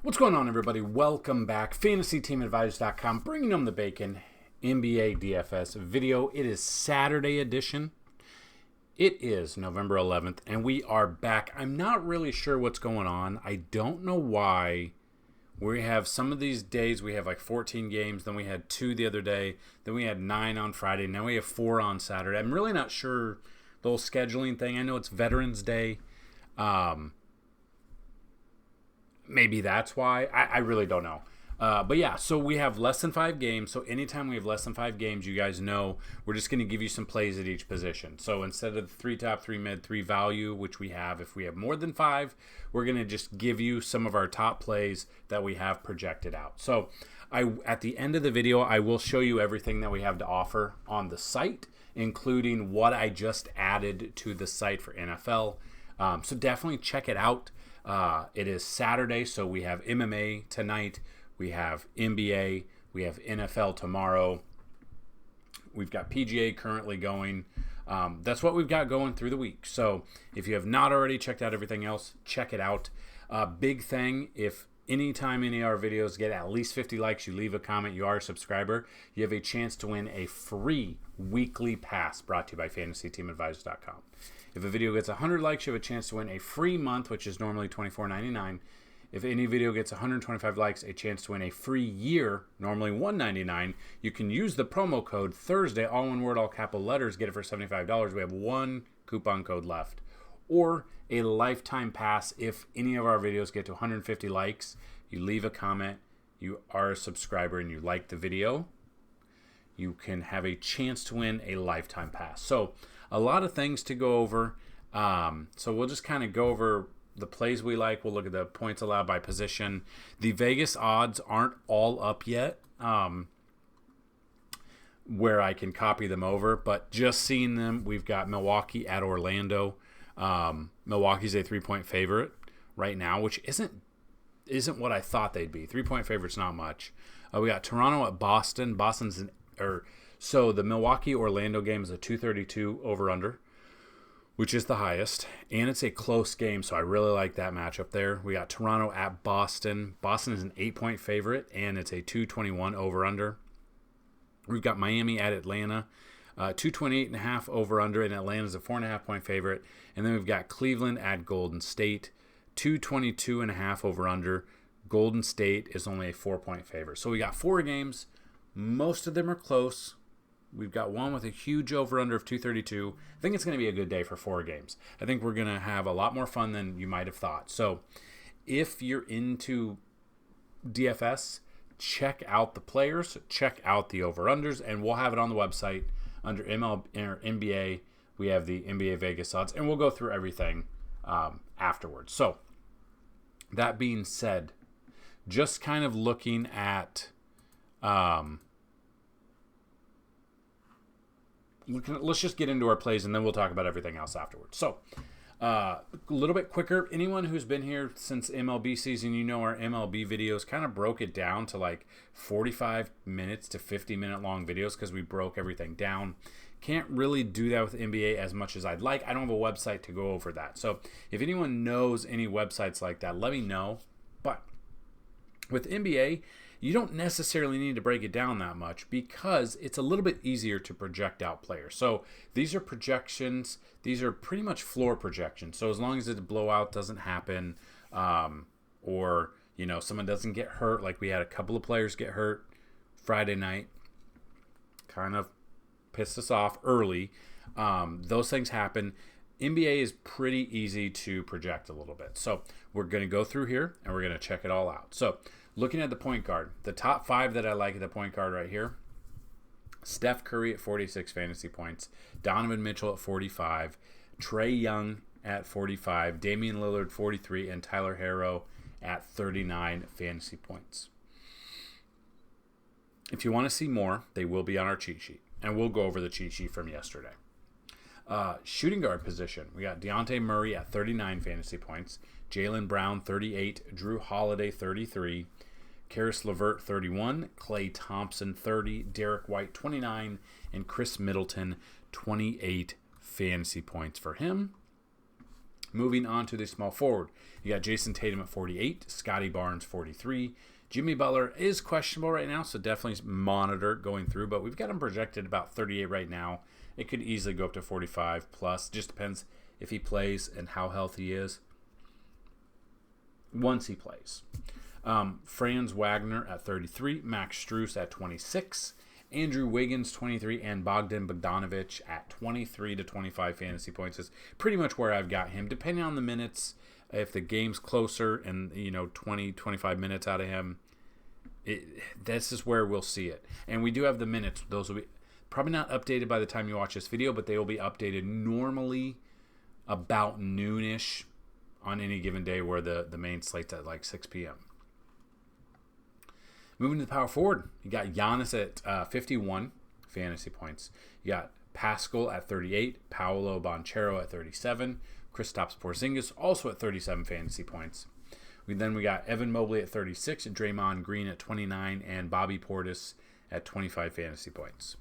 What's going on, everybody? Welcome back. FantasyTeamAdvisors.com, bringing them the bacon. NBA DFS video. It is Saturday edition. It is November 11th, and we are back. I'm not really sure what's going on. I don't know why. We have some of these days, we have like 14 games, then we had 2 the other day, then we had 9 on Friday, now we have 4 on Saturday. I'm really not sure the whole scheduling thing. I know it's Veterans Day. Maybe that's why. I really don't know. But yeah, so we have less than 5 games. So anytime we have less than 5 games, you guys know we're just going to give you some plays at each position. So instead of 3 top, 3 mid, 3 value, which we have, if we have more than 5, we're going to just give you some of our top plays that we have projected out. So at the end of the video, I will show you everything that we have to offer on the site, including what I just added to the site for NFL. So definitely check it out. It is Saturday, so we have MMA tonight, we have NBA, we have NFL tomorrow, we've got PGA currently going. That's what we've got going through the week. So if you have not already checked out everything else, check it out. Big thing, if anytime any of our videos get at least 50 likes, you leave a comment, you are a subscriber, you have a chance to win a free weekly pass brought to you by FantasyTeamAdvisors.com. If a video gets 100 likes, you have a chance to win a free month, which is normally $24.99. If any video gets 125 likes, a chance to win a free year, normally $199. You can use the promo code Thursday, all one word, all capital letters, get it for $75. We have 1 coupon code left. Or a lifetime pass if any of our videos get to 150 likes. You leave a comment, you are a subscriber, and you like the video, you can have a chance to win a lifetime pass. So a lot of things to go over. So we'll just kind of go over the plays we like. We'll look at the points allowed by position. The Vegas odds aren't all up yet, where I can copy them over. But just seeing them, we've got Milwaukee at Orlando. Milwaukee's a 3-point favorite right now, which isn't what I thought they'd be. 3-point favorite's not much. We got Toronto at Boston. So the Milwaukee-Orlando game is a 232 over-under, which is the highest, and it's a close game, so I really like that matchup there. We got Toronto at Boston. Boston is an 8-point favorite, and it's a 221 over-under. We've got Miami at Atlanta, 228.5 over-under, and Atlanta's a 4.5-point favorite. And then we've got Cleveland at Golden State, 222.5 over-under. Golden State is only a 4-point favorite. So we got 4 games. Most of them are close. We've got one with a huge over-under of 232. I think it's going to be a good day for 4 games. I think we're going to have a lot more fun than you might have thought. So if you're into DFS, check out the players, check out the over-unders, and we'll have it on the website under NBA. We have the NBA Vegas odds, and we'll go through everything afterwards. So that being said, just kind of looking at let's just get into our plays, and then we'll talk about everything else afterwards. So, a little bit quicker. Anyone who's been here since MLB season, you know our MLB videos kind of broke it down to like 45 minutes to 50-minute long videos because we broke everything down. Can't really do that with NBA as much as I'd like. I don't have a website to go over that. So, if anyone knows any websites like that, let me know. But with NBA, you don't necessarily need to break it down that much because it's a little bit easier to project out players. So these are projections. These are pretty much floor projections. So as long as the blowout doesn't happen, or someone doesn't get hurt, like we had a couple of players get hurt Friday night, kind of pissed us off early. Those things happen. NBA is pretty easy to project a little bit. So we're going to go through here and we're going to check it all out. So looking at the point guard, the top 5 that I like at the point guard right here: Steph Curry at 46 fantasy points, Donovan Mitchell at 45, Trae Young at 45, Damian Lillard 43, and Tyler Herro at 39 fantasy points. If you want to see more, they will be on our cheat sheet, and we'll go over the cheat sheet from yesterday. Shooting guard position, we got Dejounte Murray at 39 fantasy points, Jaylen Brown 38, Drew Holiday 33, Karis LeVert 31, Klay Thompson 30, Derek White 29, and Chris Middleton 28 fantasy points for him. Moving on to the small forward, you got Jason Tatum at 48, Scotty Barnes 43. Jimmy Butler is questionable right now, so definitely monitor going through, but we've got him projected about 38 right now. It could easily go up to 45 plus. Just depends if he plays and how healthy he is once he plays. Franz Wagner at 33, Max Strus at 26, Andrew Wiggins 23, and Bogdan Bogdanovic at 23 to 25 fantasy points is pretty much where I've got him. Depending on the minutes, if the game's closer and 20, 25 minutes out of him, this is where we'll see it. And we do have the minutes. Those will be probably not updated by the time you watch this video, but they will be updated normally about noonish on any given day where the main slate's at like 6 p.m. Moving to the power forward, you got Giannis at 51 fantasy points. You got Pascal at 38, Paolo Banchero at 37, Kristaps Porzingis also at 37 fantasy points. We got Evan Mobley at 36, Draymond Green at 29, and Bobby Portis at 25 fantasy points.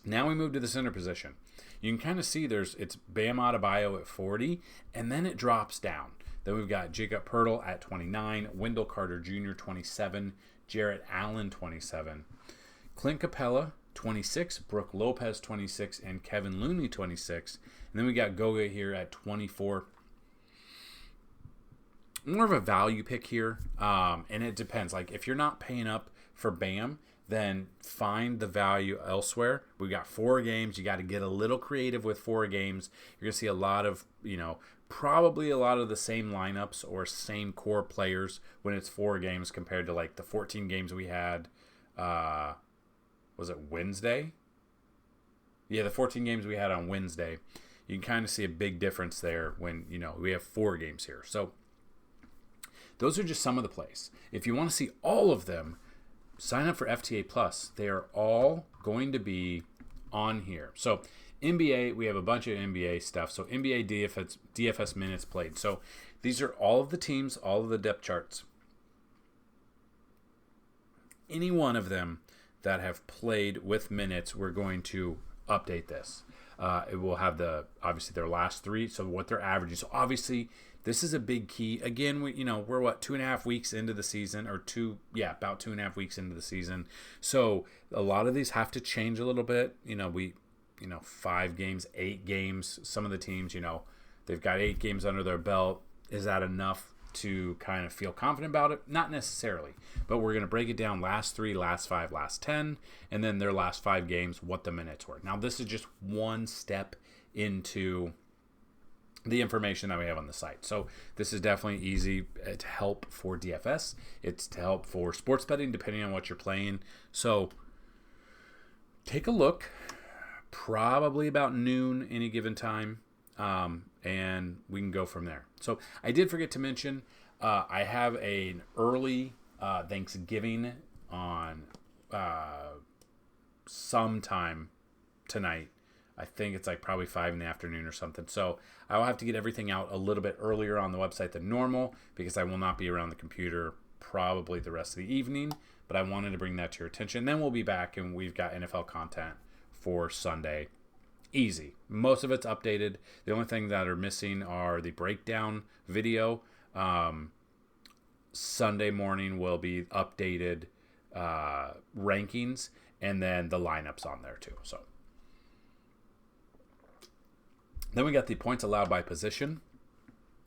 Now we move to the center position. You can kind of see it's Bam Adebayo at 40, and then it drops down. Then we've got Jacob Poeltl at 29, Wendell Carter Jr. 27, Jarrett Allen 27, Clint Capella 26, Brooke Lopez 26, and Kevin Looney 26. And then we got Goga here at 24. More of a value pick here, and it depends. Like if you're not paying up for Bam, then find the value elsewhere. We got 4 games. You got to get a little creative with 4 games. You're going to see a lot of, probably a lot of the same lineups or same core players when it's 4 games compared to like the 14 games we had. Was it Wednesday? Yeah, the 14 games we had on Wednesday. You can kind of see a big difference there when, we have 4 games here. So those are just some of the plays. If you want to see all of them, sign up for FTA Plus. They are all going to be on here. So NBA, we have a bunch of NBA stuff. So NBA DFS minutes played. So these are all of the teams, all of the depth charts. Any one of them that have played with minutes, we're going to update this. It will have obviously their last 3, so what they're averaging. So obviously this is a big key. Again, we're 2.5 weeks into the season, or about 2.5 weeks into the season. So a lot of these have to change a little bit. 5 games, 8 games. Some of the teams, they've got 8 games under their belt. Is that enough to kind of feel confident about it? Not necessarily, but we're going to break it down last 3, last 5, last 10, and then their last 5 games, what the minutes were. Now, this is just one step into the information that we have on the site. So this is definitely easy to help for DFS. It's to help for sports betting, depending on what you're playing. So take a look, probably about noon any given time, and we can go from there. So I did forget to mention, I have an early Thanksgiving on sometime tonight. I think it's like probably 5 in the afternoon or something. So I will have to get everything out a little bit earlier on the website than normal because I will not be around the computer probably the rest of the evening. But I wanted to bring that to your attention. Then we'll be back and we've got NFL content for Sunday. Easy. Most of it's updated. The only thing that are missing are the breakdown video. Sunday morning will be updated rankings and then the lineups on there too. So then we got the points allowed by position.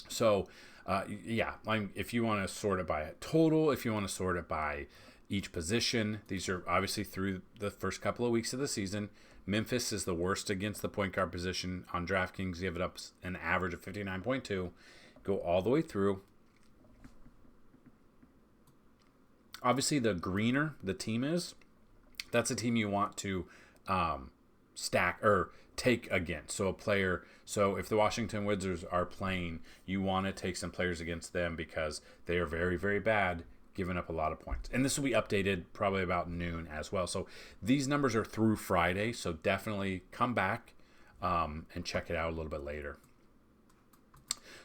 So if you want to sort it by total, if you want to sort it by each position, these are obviously through the first couple of weeks of the season. Memphis is the worst against the point guard position on DraftKings. Give it up an average of 59.2. Go all the way through. Obviously, the greener the team is, that's a team you want to stack or take against. So if the Washington Wizards are playing, you want to take some players against them because they are very, very bad, giving up a lot of points. And this will be updated probably about noon as well. So these numbers are through Friday, so definitely come back and check it out a little bit later.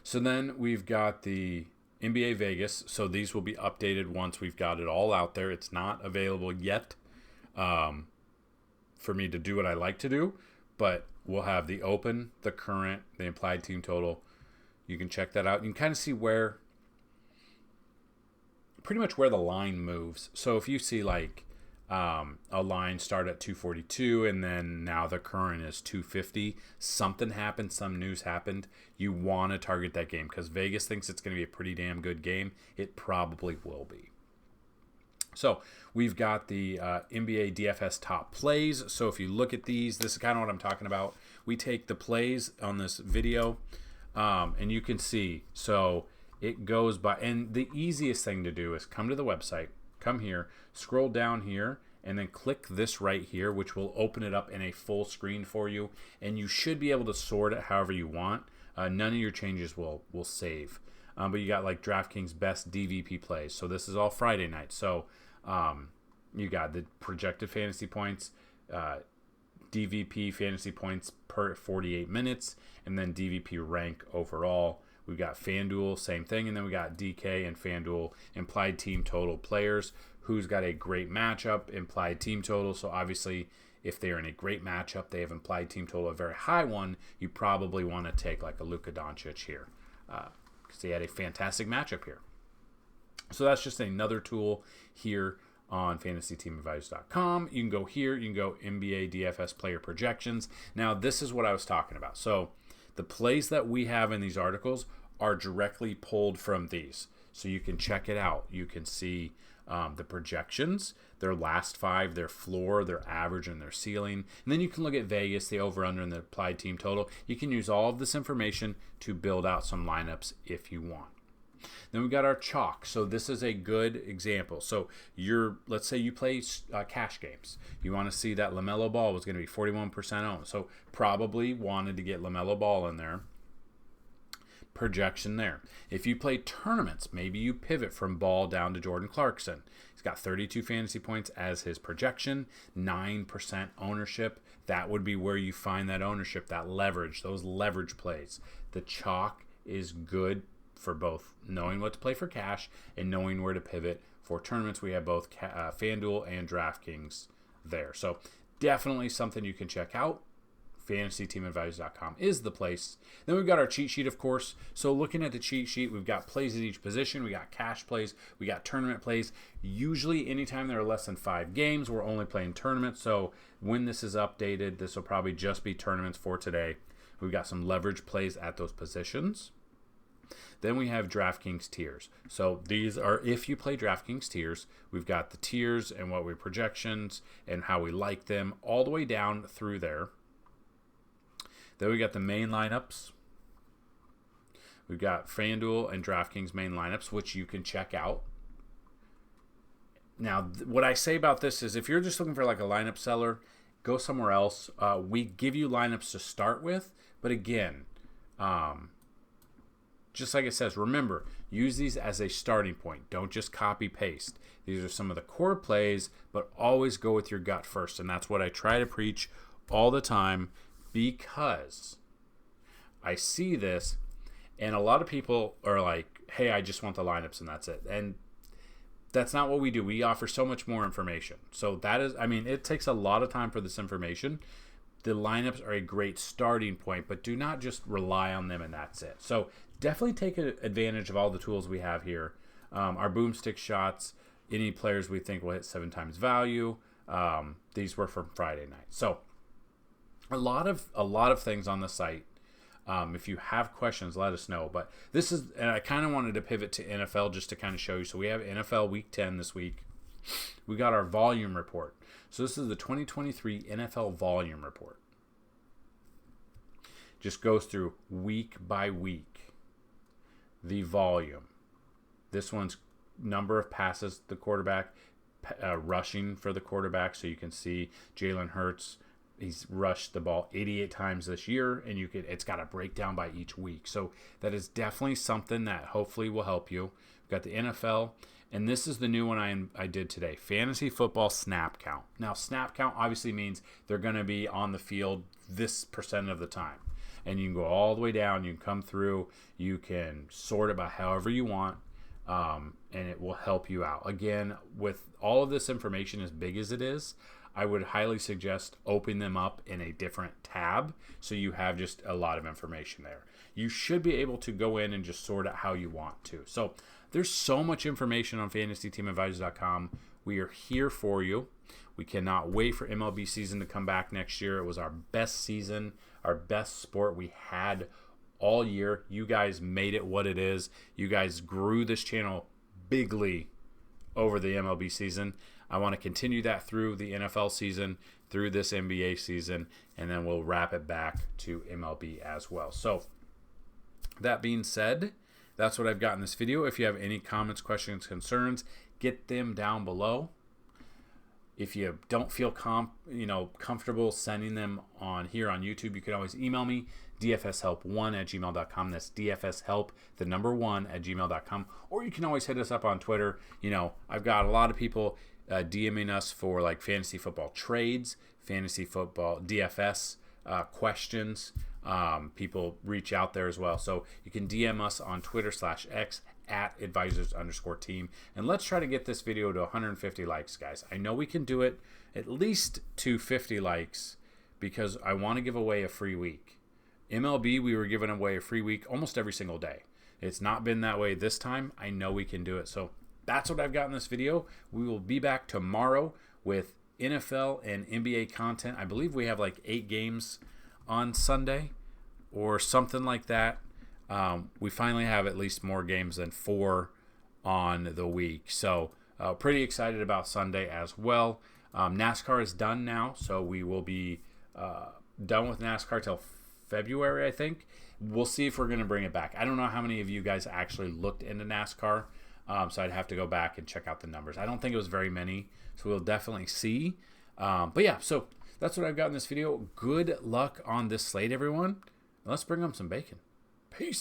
So then we've got the NBA Vegas. So these will be updated once we've got it all out there. It's not available yet for me to do what I like to do, but we'll have the open, the current, the implied team total. You can check that out. You can kind of see pretty much where the line moves. So if you see like a line start at 242 and then now the current is 250, something happened, some news happened, you want to target that game because Vegas thinks it's going to be a pretty damn good game. It probably will be. So we've got the NBA DFS top plays. So if you look at these, this is kind of what I'm talking about. We take the plays on this video and you can see, so it goes by, and the easiest thing to do is come to the website, come here, scroll down here, and then click this right here, which will open it up in a full screen for you. And you should be able to sort it however you want. None of your changes will save. But you got like DraftKings best DVP plays. So this is all Friday night. So you got the projected fantasy points, DVP fantasy points per 48 minutes, and then DVP rank overall. We've got Fanduel, same thing, and then we got DK and Fanduel implied team total players. Who's got a great matchup, implied team total. So obviously, if they're in a great matchup, they have implied team total, a very high one, you probably want to take like a Luka Doncic here because he had a fantastic matchup here. So that's just another tool here on FantasyTeamAdvisors.com. You can go here, you can go NBA DFS player projections. Now, this is what I was talking about. So the plays that we have in these articles are directly pulled from these. So you can check it out. You can see the projections, their last five, their floor, their average, and their ceiling. And then you can look at Vegas, the over-under, and the applied team total. You can use all of this information to build out some lineups if you want. Then we've got our chalk. So this is a good example. So let's say you play cash games. You want to see that LaMelo Ball was going to be 41% owned. So probably wanted to get LaMelo Ball in there. Projection there. If you play tournaments, maybe you pivot from Ball down to Jordan Clarkson. He's got 32 fantasy points as his projection, 9% ownership. That would be where you find that ownership, that leverage, those leverage plays. The chalk is good for both knowing what to play for cash and knowing where to pivot for tournaments. We have both FanDuel and DraftKings there. So definitely something you can check out. FantasyTeamAdvisors.com is the place. Then we've got our cheat sheet, of course. So looking at the cheat sheet, we've got plays at each position. We got cash plays. We got tournament plays. Usually anytime there are less than 5 games, we're only playing tournaments. So when this is updated, this will probably just be tournaments for today. We've got some leverage plays at those positions. Then we have DraftKings tiers. So these are, if you play DraftKings tiers, we've got the tiers and what we projections and how we like them all the way down through there. Then we got the main lineups. We've got FanDuel and DraftKings main lineups, which you can check out. Now, what I say about this is if you're just looking for like a lineup seller, go somewhere else. We give you lineups to start with, but again, just like it says, remember, use these as a starting point. Don't just copy paste. These are some of the core plays, but always go with your gut first. And that's what I try to preach all the time because I see this and a lot of people are like, hey, I just want the lineups and that's it. And that's not what we do. We offer so much more information. So that is, it takes a lot of time for this information. The lineups are a great starting point, but do not just rely on them and that's it. So definitely take advantage of all the tools we have here. Our boomstick shots, any players we think will hit 7 times value. These were from Friday night. So a lot of things on the site. If you have questions, let us know. But this is, and I kind of wanted to pivot to NFL just to kind of show you. So we have NFL Week 10 this week. We got our volume report. So this is the 2023 NFL volume report. Just goes through week by week the volume. This one's number of passes the quarterback, rushing for the quarterback. So you can see Jalen Hurts. He's rushed the ball 88 times this year, and it's got a breakdown by each week. So that is definitely something that hopefully will help you. We've got the NFL, and this is the new one I did today, Fantasy Football Snap Count. Now, snap count obviously means they're going to be on the field this percent of the time. And you can go all the way down. You can come through. You can sort it by however you want, and it will help you out. Again, with all of this information as big as it is, I would highly suggest opening them up in a different tab so you have just a lot of information there. You should be able to go in and just sort it how you want to. So there's so much information on FantasyTeamAdvisors.com. We are here for you. We cannot wait for MLB season to come back next year. It was our best season, our best sport we had all year. You guys made it what it is. You guys grew this channel bigly over the MLB season. I want to continue that through the NFL season, through this NBA season, and then we'll wrap it back to MLB as well. So that being said, that's what I've got in this video. If you have any comments, questions, concerns, get them down below. If you don't feel comfortable sending them on here on YouTube, you can always email me, dfshelp1@gmail.com. That's dfshelp, the number 1@gmail.com. Or you can always hit us up on Twitter. I've got a lot of people DMing us for like fantasy football trades, fantasy football DFS questions. People reach out there as well. So you can DM us on Twitter/X @advisors_team. And let's try to get this video to 150 likes, guys. I know we can do it at least to 50 likes because I want to give away a free week. MLB, we were giving away a free week almost every single day. It's not been that way this time. I know we can do it. So that's what I've got in this video. We will be back tomorrow with NFL and NBA content. I believe we have like 8 games on Sunday or something like that. We finally have at least more games than 4 on the week. So pretty excited about Sunday as well. NASCAR is done now, so we will be done with NASCAR till February, I think. We'll see if we're going to bring it back. I don't know how many of you guys actually looked into NASCAR, so I'd have to go back and check out the numbers. I don't think it was very many, so we'll definitely see. But yeah, so that's what I've got in this video. Good luck on this slate, everyone. Let's bring them some bacon. Peace.